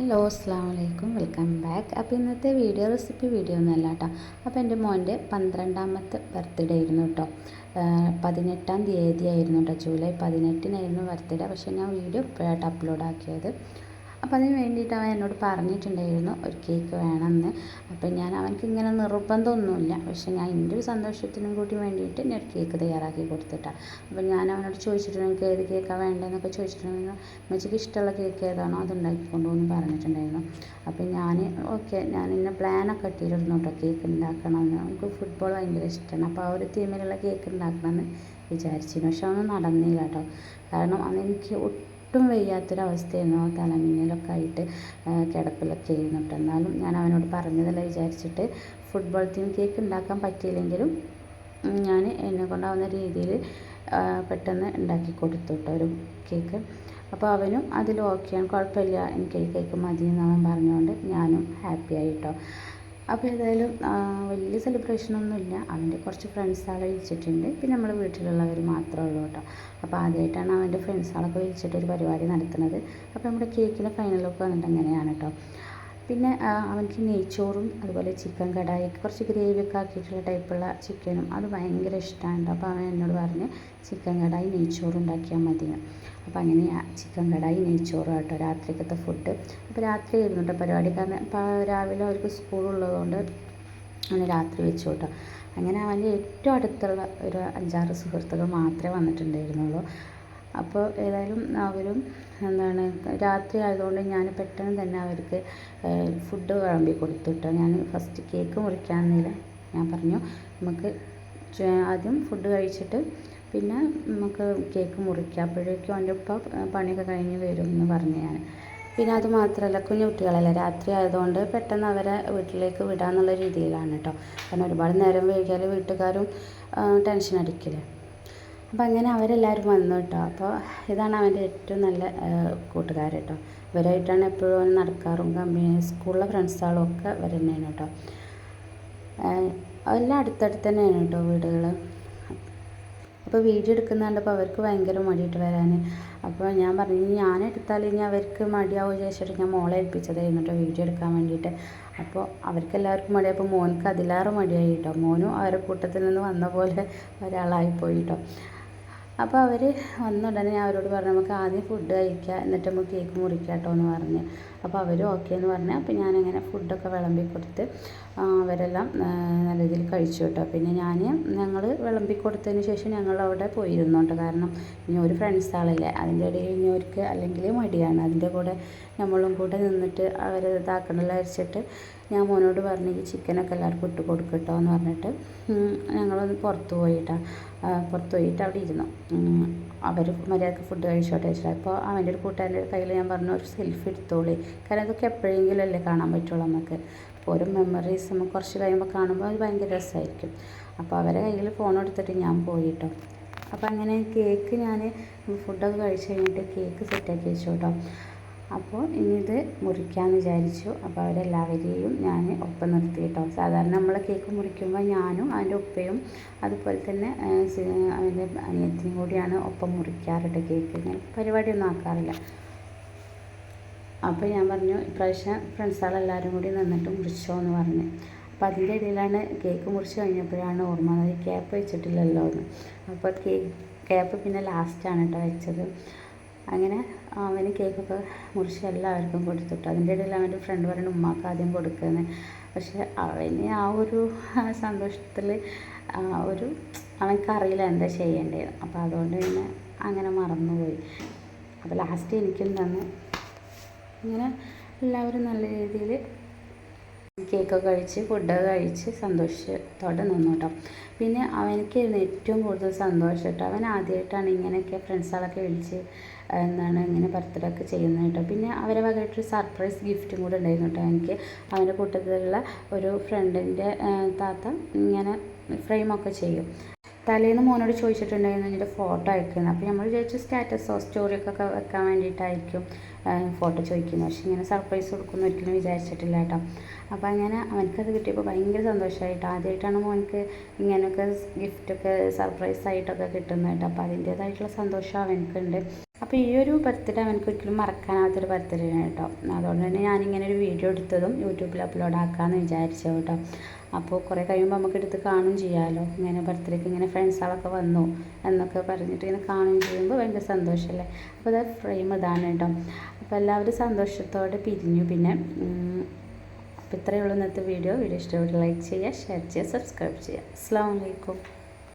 Hello അസ്സാം വലൈക്കും, welcome back. അപ്പോൾ ഇന്നത്തെ റെസിപ്പി വീഡിയോ ഒന്നുമല്ല കേട്ടോ. അപ്പോൾ എൻ്റെ മോൻ്റെ 12ാമത്തെ ബർത്ത്ഡേ ആയിരുന്നു കേട്ടോ. 18ാം തീയതി ആയിരുന്നു കേട്ടോ, ജൂലൈ 18-നായിരുന്നു ബർത്ത്ഡേ. പക്ഷേ ഞാൻ വീഡിയോ ഇപ്പോഴായിട്ട് അപ്ലോഡ് ആക്കിയത്. അപ്പോൾ അതിന് വേണ്ടിയിട്ട് അവൻ എന്നോട് പറഞ്ഞിട്ടുണ്ടായിരുന്നു ഒരു കേക്ക് വേണമെന്ന്. അപ്പോൾ ഞാൻ അവനക്ക് ഇങ്ങനെ നിർബന്ധമൊന്നുമില്ല, പക്ഷേ ഞാൻ എൻ്റെ ഒരു സന്തോഷത്തിനും കൂടി വേണ്ടിയിട്ട് ഞാൻ ഒരു കേക്ക് തയ്യാറാക്കി കൊടുത്തിട്ടാണ്. അപ്പോൾ ഞാൻ അവനോട് ചോദിച്ചിട്ടുണ്ട് എനിക്ക് ഏത് കേക്കാണ് വേണ്ടതെന്നൊക്കെ ചോദിച്ചിട്ടുണ്ടെങ്കിൽ അമ്മച്ചിക്ക് ഇഷ്ടമുള്ള കേക്ക് ഏതാണോ അത് ഉണ്ടാക്കിക്കൊണ്ടുവന്ന് പറഞ്ഞിട്ടുണ്ടായിരുന്നു. അപ്പോൾ ഞാൻ ഞാൻ ഇന്ന പ്ലാനൊക്കെ ഇട്ടിരുന്നു കേട്ടോ, കേക്ക് ഉണ്ടാക്കണമെന്ന്. നമുക്ക് ഫുട്ബോൾ ഭയങ്കര ഇഷ്ടമാണ്. അപ്പോൾ ആ ഒരു തീമിലുള്ള കേക്ക് ഉണ്ടാക്കണമെന്ന് വിചാരിച്ചിരുന്നു. പക്ഷെ അതൊന്നും നടന്നില്ല കേട്ടോ. കാരണം അതെനിക്ക് ഒട്ടും വയ്യാത്തൊരവസ്ഥയായിരുന്നു. തലമിന്നലൊക്കെ ആയിട്ട് കിടപ്പിലൊക്കെ ആയിരുന്നു കേട്ടോ. എന്നാലും ഞാൻ അവനോട് പറഞ്ഞതല്ല വിചാരിച്ചിട്ട് ഫുട്ബോൾ തീം കേക്ക് ഉണ്ടാക്കാൻ പറ്റിയില്ലെങ്കിലും ഞാൻ എന്നെക്കൊണ്ടാവുന്ന രീതിയിൽ പെട്ടെന്ന് ഉണ്ടാക്കി കൊടുത്തു കേട്ടോ ഒരു കേക്ക്. അപ്പോൾ അവനും അതിൽ ഓക്കെയാണ്, കുഴപ്പമില്ല, എനിക്ക് ഈ കേക്ക് മതി എന്നവൻ പറഞ്ഞുകൊണ്ട് ഞാനും ഹാപ്പി ആയിട്ടോ. അപ്പോൾ ഏതായാലും വലിയ സെലിബ്രേഷനൊന്നുമില്ല. അവൻ്റെ കുറച്ച് ഫ്രണ്ട്സുകളെ വിളിച്ചിട്ടുണ്ട്, പിന്നെ നമ്മൾ വീട്ടിലുള്ളവർ മാത്രമേ ഉള്ളൂ കേട്ടോ. അപ്പോൾ ആദ്യമായിട്ടാണ് അവൻ്റെ ഫ്രണ്ട്സുകളൊക്കെ വിളിച്ചിട്ടൊരു പരിപാടി നടത്തുന്നത്. അപ്പോൾ നമ്മുടെ കേക്കിൻ്റെ ഫൈനൽ ലുക്ക് വന്നിട്ട് അങ്ങനെയാണ് കേട്ടോ. പിന്നെ അവനക്ക് നെയ്ച്ചോറും അതുപോലെ ചിക്കൻ കടായി കുറച്ച് ഗ്രേവിയൊക്കെ ആക്കിയിട്ടുള്ള ടൈപ്പുള്ള ചിക്കനും അത് ഭയങ്കര ഇഷ്ടമാണ്. അപ്പോൾ അവൻ എന്നോട് പറഞ്ഞ് ചിക്കൻ കടായി നെയ്ച്ചോറും ഉണ്ടാക്കിയാൽ മതിയെന്ന്. അപ്പോൾ അങ്ങനെ ചിക്കൻ കടായി നെയ്ച്ചോറും കേട്ടോ രാത്രിക്കത്തെ ഫുഡ്. അപ്പോൾ രാത്രി ആയിരുന്നു കേട്ടോ പരിപാടി. കാരണം രാവിലെ അവർക്ക് സ്കൂളുള്ളതുകൊണ്ട് അങ്ങനെ രാത്രി വെച്ചു കേട്ടോ. അങ്ങനെ അവൻ്റെ ഏറ്റവും അടുത്തുള്ള ഒരു 5-6 സുഹൃത്തുക്കൾ മാത്രമേ വന്നിട്ടുണ്ടായിരുന്നുള്ളൂ. അപ്പോൾ ഏതായാലും അവരും രാത്രി ആയതുകൊണ്ട് ഞാൻ പെട്ടെന്ന് തന്നെ അവർക്ക് ഫുഡ് വിളമ്പി കൊടുത്തു കേട്ടോ. ഞാൻ ഫസ്റ്റ് കേക്ക് മുറിക്കാമെന്നില്ല, ഞാൻ പറഞ്ഞു നമുക്ക് ആദ്യം ഫുഡ് കഴിച്ചിട്ട് പിന്നെ നമുക്ക് കേക്ക് മുറിക്കാം, അപ്പോഴേക്കും അവൻ്റെ ഉപ്പ പണിയൊക്കെ കഴിഞ്ഞ് വരും എന്ന് പറഞ്ഞു ഞാൻ. പിന്നെ അത് മാത്രമല്ല, കുഞ്ഞു കുട്ടികളല്ലേ, രാത്രി ആയതുകൊണ്ട് പെട്ടെന്ന് അവരെ വീട്ടിലേക്ക് വിടാമെന്നുള്ള രീതിയിലാണ് കേട്ടോ. കാരണം ഒരുപാട് നേരം വൈകിയാൽ വീട്ടുകാരും ടെൻഷൻ അടിക്കില്ലേ. അപ്പോൾ അങ്ങനെ അവരെല്ലാവരും വന്നു കേട്ടോ. അപ്പോൾ ഇതാണ് അവൻ്റെ ഏറ്റവും നല്ല കൂട്ടുകാർ കേട്ടോ. ഇവരായിട്ടാണ് എപ്പോഴും അവൻ നടക്കാറും സ്കൂളിലെ ഫ്രണ്ട്സുകളും ഒക്കെ ഇവർ തന്നെയാണ് കേട്ടോ. എല്ലാം അടുത്തടുത്ത് തന്നെയാണ് കേട്ടോ വീടുകൾ. അപ്പോൾ വീഡിയോ എടുക്കുന്ന കണ്ടപ്പോൾ അവർക്ക് ഭയങ്കര മടിയിട്ട് വരാൻ. അപ്പോൾ ഞാൻ പറഞ്ഞു ഞാൻ എടുത്താൽ ഇനി അവർക്ക് മടിയാവും വിചാരിച്ചിട്ട് ഞാൻ മോളെ ഏൽപ്പിച്ചതായിരുന്നു കേട്ടോ വീഡിയോ എടുക്കാൻ വേണ്ടിയിട്ട്. അപ്പോൾ അവർക്ക് എല്ലാവർക്കും മടിയായി. അപ്പോൾ മോനക്ക് അതിലേറെ മടിയായി കേട്ടോ. മോനും അവരുടെ കൂട്ടത്തിൽ നിന്ന് വന്ന പോലെ ഒരാളായിപ്പോയി കേട്ടോ. അപ്പോൾ അവർ വന്ന ഉടനെ ഞാൻ അവരോട് പറഞ്ഞു നമുക്ക് ആദ്യം ഫുഡ് കഴിക്കുക, എന്നിട്ട് നമുക്ക് കേക്ക് മുറിക്കാം കേട്ടോ എന്ന് പറഞ്ഞ്. അപ്പോൾ അവർ ഓക്കെ എന്ന് പറഞ്ഞു. അപ്പോൾ ഞാനങ്ങനെ ഫുഡൊക്കെ വിളമ്പി കൊടുത്ത് അവരെല്ലാം നല്ല രീതിയിൽ കഴിച്ചു കേട്ടോ. പിന്നെ ഞങ്ങൾ വിളമ്പി കൊടുത്തതിന് ശേഷം ഞങ്ങൾ അവിടെ പോയിരുന്നു കേട്ടോ. കാരണം ഇനി ഒരു ഫ്രണ്ട്സ് ആളല്ലേ, അതിൻ്റെ ഇടയിൽ ഇനിയൊർക്ക് അല്ലെങ്കിൽ മടിയാണ്, അതിൻ്റെ കൂടെ നമ്മളും കൂടെ നിന്നിട്ട് അവർ ഇതാക്കണമല്ലോ വിചാരിച്ചിട്ട് ഞാൻ മോനോട് പറഞ്ഞു ഈ ചിക്കനൊക്കെ എല്ലാവർക്കും ഇട്ട് കൊടുക്കട്ടോ എന്ന് പറഞ്ഞിട്ട് ഞങ്ങളൊന്ന് പുറത്ത് പോയിട്ട് അവിടെ ഇരുന്നു. അവർ മര്യാദക്ക് ഫുഡ് കഴിച്ചോട്ടെ വെച്ചിട്ട്. അപ്പോൾ അവൻ്റെ ഒരു കൂട്ടുകാരൻ്റെ കയ്യിൽ ഞാൻ പറഞ്ഞു ഒരു സെൽഫി എടുത്തോളി, കാരണം അതൊക്കെ എപ്പോഴെങ്കിലും അല്ലേ കാണാൻ പറ്റുള്ളൂ നമുക്ക്. അപ്പോൾ ഓരോ മെമ്മറീസ് നമുക്ക് കുറച്ച് കഴിയുമ്പോൾ കാണുമ്പോൾ അത് ഭയങ്കര രസമായിരിക്കും. അപ്പോൾ അവരെ കയ്യിൽ ഫോൺ എടുത്തിട്ട് ഞാൻ പോയി കേട്ടോ. അപ്പോൾ അങ്ങനെ കേക്ക് ഞാൻ ഫുഡൊക്കെ കഴിച്ച് കഴിഞ്ഞിട്ട് കേക്ക് സെറ്റാക്കി വെച്ചു കേട്ടോ. അപ്പോൾ ഇനി ഇത് മുറിക്കാമെന്ന് വിചാരിച്ചു. അപ്പോൾ അവരെല്ലാവരെയും ഞാൻ ഒപ്പം നിർത്തി കേട്ടോ. സാധാരണ നമ്മൾ കേക്ക് മുറിക്കുമ്പോൾ ഞാനും അവൻ്റെ ഉപ്പയും അതുപോലെ തന്നെ അവൻ്റെ അനിയത്തിനും കൂടിയാണ് ഒപ്പം മുറിക്കാറുണ്ട് കേക്ക്. ഞാൻ പരിപാടിയൊന്നും ആക്കാറില്ല. അപ്പോൾ ഞാൻ പറഞ്ഞു ഇപ്രാവശ്യം ഫ്രണ്ട്സുകളെല്ലാവരും കൂടി നിന്നിട്ട് മുറിച്ചോ എന്ന് പറഞ്ഞു. അപ്പോൾ അതിൻ്റെ ഇടയിലാണ് കേക്ക് മുറിച്ച് കഴിഞ്ഞപ്പോഴാണ് ഓർമ്മ വന്നത് ക്യാപ്പ് വെച്ചിട്ടില്ലല്ലോ എന്ന്. അപ്പോൾ ക്യാപ്പ് പിന്നെ ലാസ്റ്റാണ് കേട്ടോ വെച്ചത്. അങ്ങനെ അവന് കേക്കൊക്കെ മുറിച്ച് എല്ലാവർക്കും കൊടുത്തിട്ടു. അതിൻ്റെ ഇടയിൽ അവൻ്റെ ഫ്രണ്ട് പറയുന്നത് ഉമ്മാക്ക് ആദ്യം കൊടുക്കുന്നത്. പക്ഷെ അവന് ആ ഒരു സന്തോഷത്തിൽ അവനക്കറിയില്ല എന്താ ചെയ്യേണ്ടത്. അപ്പോൾ അതുകൊണ്ട് പിന്നെ അങ്ങനെ മറന്നുപോയി. അപ്പോൾ ലാസ്റ്റ് എനിക്കും തന്നു. ഇങ്ങനെ എല്ലാവരും നല്ല രീതിയിൽ കേക്കൊക്കെ കഴിച്ച് ഫുഡൊക്കെ കഴിച്ച് സന്തോഷത്തോടെ നിന്നു കേട്ടോ. പിന്നെ അവനക്കായിരുന്നു ഏറ്റവും കൂടുതൽ സന്തോഷം കേട്ടോ. അവൻ ആദ്യമായിട്ടാണ് ഇങ്ങനെയൊക്കെ ഫ്രണ്ട്സുകളൊക്കെ വിളിച്ച് ഇങ്ങനെ ബർത്ത്ഡേ ഒക്കെ ചെയ്യുന്നത് കേട്ടോ. പിന്നെ അവരെ വകയായിട്ടൊരു സർപ്രൈസ് ഗിഫ്റ്റും കൂടെ ഉണ്ടായിരുന്നു കേട്ടോ. എനിക്ക് അവൻ്റെ കൂട്ടത്തിലുള്ള ഒരു ഫ്രണ്ടിൻ്റെ താത്ത ഇങ്ങനെ ഫ്രെയിമൊക്കെ ചെയ്യും. തലേന്ന് മോനോട് ചോദിച്ചിട്ടുണ്ടായിരുന്നു ഇതിൻ്റെ ഫോട്ടോ അയക്കുന്നത്. അപ്പോൾ നമ്മൾ വിചാരിച്ചു സ്റ്റാറ്റസോ സ്റ്റോറിയൊക്കെ വെക്കാൻ വേണ്ടിയിട്ടായിരിക്കും ഫോട്ടോ ചോദിക്കുന്നത്. പക്ഷേ ഇങ്ങനെ സർപ്രൈസ് കൊടുക്കുമെന്ന് ഒരിക്കലും വിചാരിച്ചിട്ടില്ല കേട്ടോ. അപ്പോൾ അങ്ങനെ അവനക്കത് കിട്ടിയപ്പോൾ ഭയങ്കര സന്തോഷമായിട്ടോ. ആദ്യമായിട്ടാണ് മോനക്ക് ഇങ്ങനെയൊക്കെ ഗിഫ്റ്റൊക്കെ സർപ്രൈസ് ആയിട്ടൊക്കെ കിട്ടുന്നത് കേട്ടോ. അപ്പോൾ അതിൻ്റേതായിട്ടുള്ള സന്തോഷം അവനക്കുണ്ട്. അപ്പോൾ ഈ ഒരു ബർത്ത്ഡേ അവനക്ക് ഒരിക്കലും മറക്കാനാവാത്തൊരു ബർത്ത്ഡേ ആണ് കേട്ടോ. അതുകൊണ്ട് തന്നെ ഞാനിങ്ങനെ ഒരു വീഡിയോ എടുത്തതും യൂട്യൂബിൽ അപ്ലോഡ് ആക്കാമെന്ന് വിചാരിച്ചു കേട്ടോ. അപ്പോൾ കുറേ കഴിയുമ്പോൾ നമുക്ക് എടുത്ത് കാണുകയും ചെയ്യാമല്ലോ. ഇങ്ങനെ ബർത്ത്ഡേക്ക് ഇങ്ങനെ ഫ്രണ്ട്സുകളൊക്കെ വന്നു എന്നൊക്കെ പറഞ്ഞിട്ട് ഇങ്ങനെ കാണുകയും ചെയ്യുമ്പോൾ ഭയങ്കര സന്തോഷമല്ലേ. അപ്പോൾ അത് ഫ്രെയിം ഇതാണ് കേട്ടോ. അപ്പോൾ എല്ലാവരും സന്തോഷത്തോടെ പിരിഞ്ഞു. പിന്നെ അപ്പോൾ ഇത്രയേ ഉള്ളൂ ഇന്നത്തെ വീഡിയോ. ഇഷ്ടപ്പെട്ട് ലൈക്ക് ചെയ്യുക, ഷെയർ ചെയ്യുക, സബ്സ്ക്രൈബ് ചെയ്യുക. അസ്സലാമു അലൈക്കും.